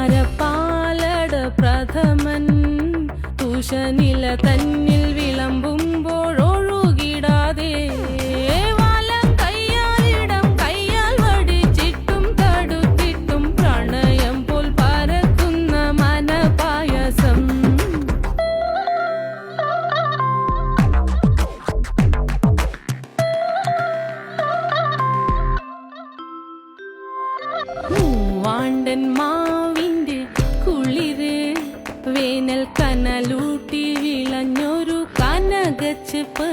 പഞ്ചാരപ്പാലട പ്രഥമൻ തുഷനില തന്നിൽ വിളമ്പുമ്പോഴൊഴുകിടാതെ വലം കയ്യാലിടം കയ്യാൽ വടിച്ചിട്ടും തടുത്തിട്ടും പ്രണയം പോൽ പരക്കുന്ന മനപായസം. മൂവാണ്ടൻ മാവിന്റെ കുളിര് വേനൽ കനലൂട്ടി വിളഞ്ഞൊരു കനകച്ചെപ്പ്.